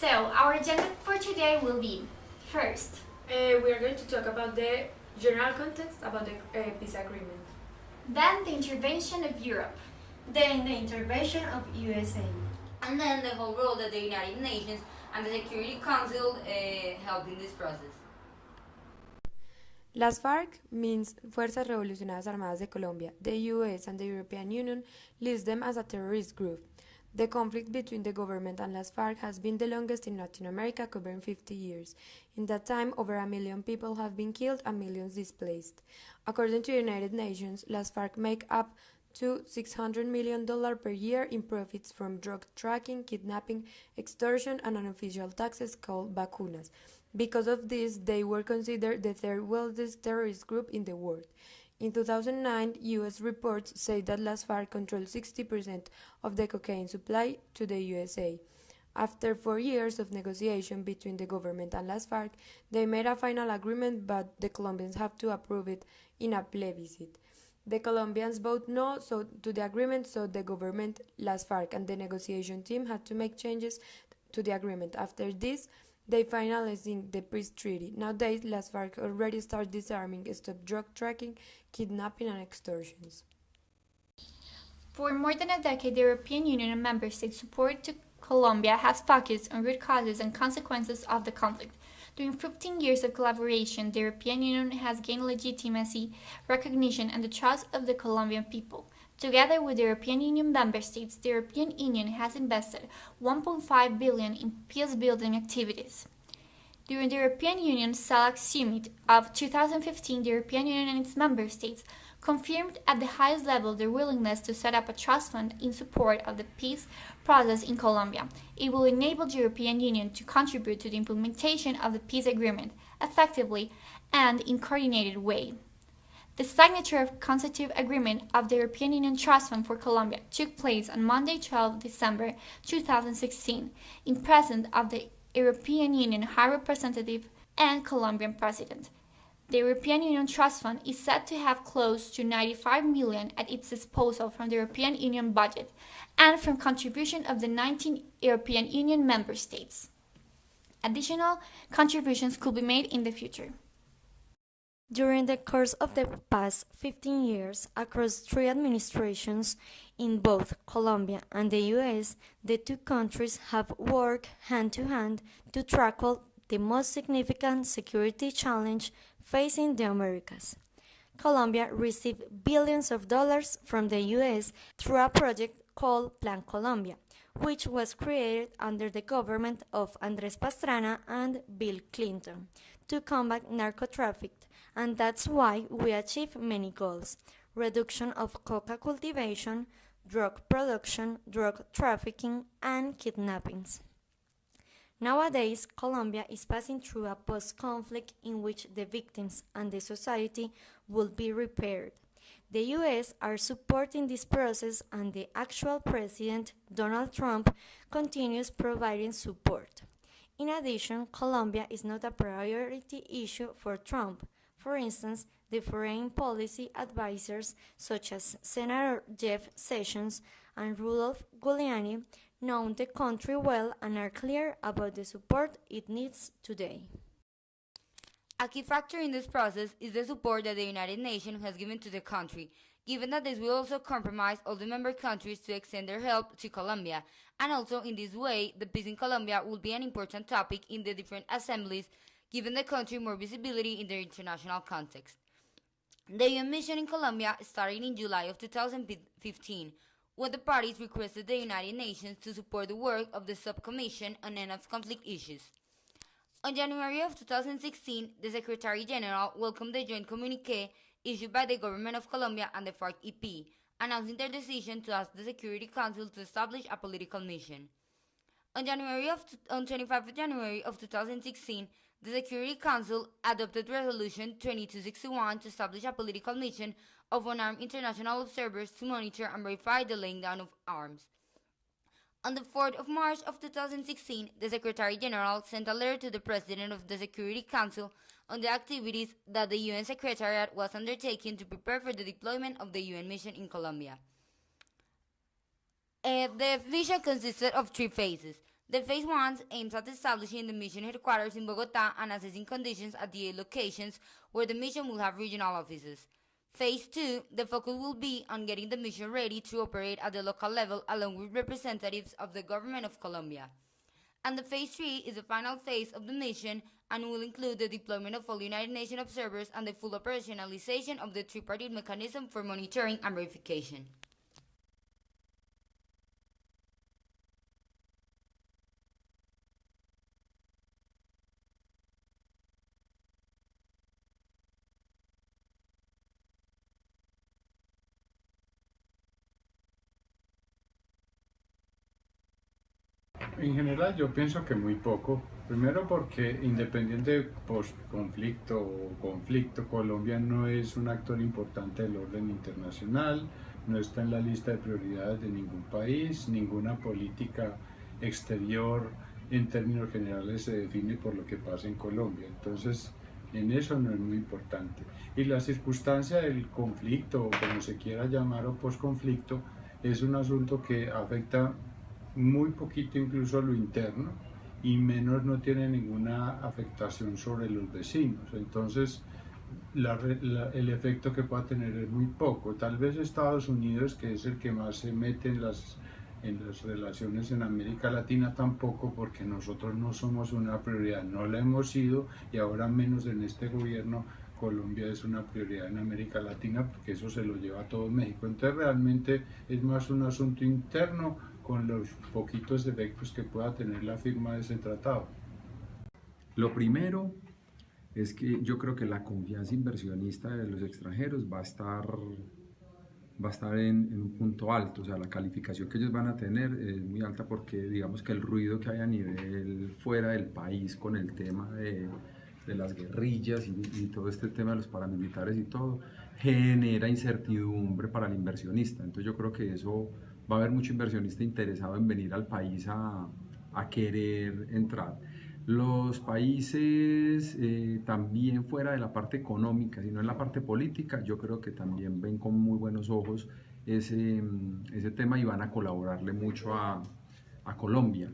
So, our agenda for today will be, first, we are going to talk about the general context about the peace agreement. then the intervention of Europe, then the intervention of USA, and then the whole role that the United Nations and the Security Council helped in this process. Las FARC means Fuerzas Revolucionarias Armadas de Colombia. The US and the European Union list them as a terrorist group. The conflict between the government and Las FARC has been the longest in Latin America, covering 50 years. In that time, over 1 million people have been killed and millions displaced. According to the United Nations, Las FARC make up to $600 million per year in profits from drug trafficking, kidnapping, extortion, and unofficial taxes called vacunas. Because of this, they were considered the third wealthiest terrorist group in the world. In 2009, U.S. reports say that Las FARC controlled 60% of the cocaine supply to the USA. After 4 years of negotiation between the government and Las FARC, they made a final agreement, but the Colombians have to approve it in a plebiscite. The Colombians vote no to the agreement, so the government, Las FARC, and the negotiation team had to make changes to the agreement. After this, they finalized the peace treaty. Nowadays, Las FARC already start disarming, stop drug trafficking, kidnapping, and extortions. For more than a decade, the European Union and member states' support to Colombia has focused on root causes and consequences of the conflict. During 15 years of collaboration, the European Union has gained legitimacy, recognition, and the trust of the Colombian people. Together with the European Union member states, the European Union has invested $1.5 billion in peace-building activities. During the European Union SELAC Summit of 2015, the European Union and its member states confirmed at the highest level their willingness to set up a trust fund in support of the peace process in Colombia. It will enable the European Union to contribute to the implementation of the peace agreement effectively and in a coordinated way. The signature of constitutive agreement of the European Union Trust Fund for Colombia took place on Monday, 12 December 2016, in presence of the European Union High Representative and Colombian President. The European Union Trust Fund is said to have close to $95 million at its disposal from the European Union budget and from contribution of the 19 European Union member states. Additional contributions could be made in the future. During the course of the past 15 years, across 3 administrations in both Colombia and the US, the two countries have worked hand to hand to tackle the most significant security challenge facing the Americas. Colombia received billions of dollars from the US through a project called Plan Colombia, which was created under the government of Andrés Pastrana and Bill Clinton to combat narcotrafficking. And that's why we achieved many goals: reduction of coca cultivation, drug production, drug trafficking, and kidnappings. Nowadays, Colombia is passing through a post-conflict in which the victims and the society will be repaired. The US are supporting this process, and the actual president, Donald Trump, continues providing support. In addition, Colombia is not a priority issue for Trump. For instance, the foreign policy advisors such as Senator Jeff Sessions and Rudolph Giuliani know the country well and are clear about the support it needs today. A key factor in this process is the support that the United Nations has given to the country, given that this will also compromise all the member countries to extend their help to Colombia, and also in this way, the peace in Colombia will be an important topic in the different assemblies, giving the country more visibility in the international context. The UN mission in Colombia started in July of 2015, when the parties requested the United Nations to support the work of the Subcommission on End of Conflict Issues. On January of 2016, the Secretary General welcomed the joint communique issued by the Government of Colombia and the FARC-EP, announcing their decision to ask the Security Council to establish a political mission. On 25 January of 2016, the Security Council adopted Resolution 2261 to establish a political mission of unarmed international observers to monitor and verify the laying down of arms. On the 4th of March of 2016, the Secretary General sent a letter to the President of the Security Council on the activities that the UN Secretariat was undertaking to prepare for the deployment of the UN mission in Colombia. The mission consisted of 3 phases. The Phase 1 aims at establishing the mission headquarters in Bogota and assessing conditions at the locations where the mission will have regional offices. Phase 2, the focus will be on getting the mission ready to operate at the local level along with representatives of the government of Colombia. And the Phase 3 is the final phase of the mission and will include the deployment of all United Nations observers and the full operationalization of the tripartite mechanism for monitoring and verification. En general yo pienso que muy poco, primero porque independiente de post-conflicto o conflicto, Colombia no es un actor importante del orden internacional, no está en la lista de prioridades de ningún país, ninguna política exterior en términos generales se define por lo que pasa en Colombia, entonces en eso no es muy importante. Y la circunstancia del conflicto, o como se quiera llamar, o post-conflicto, es un asunto que afecta muy poquito incluso lo interno y menos no tiene ninguna afectación sobre los vecinos. Entonces el efecto que pueda tener es muy poco. Tal vez Estados Unidos, que es el que más se mete en las relaciones en América Latina, tampoco, porque nosotros no somos una prioridad, no la hemos sido y ahora menos en este gobierno. Colombia es una prioridad en América Latina porque eso se lo lleva a todo México. Entonces realmente es más un asunto interno con los poquitos efectos que pueda tener la firma de ese tratado. Lo primero es que yo creo que la confianza inversionista de los extranjeros va a estar en un punto alto, o sea, la calificación que ellos van a tener es muy alta porque digamos que el ruido que hay a nivel fuera del país con el tema de las guerrillas y todo este tema de los paramilitares y todo, genera incertidumbre para el inversionista. Entonces yo creo que eso va a haber mucho inversionista interesado en venir al país a querer entrar. Los países también fuera de la parte económica, sino en la parte política, yo creo que también ven con muy buenos ojos ese tema y van a colaborarle mucho a Colombia.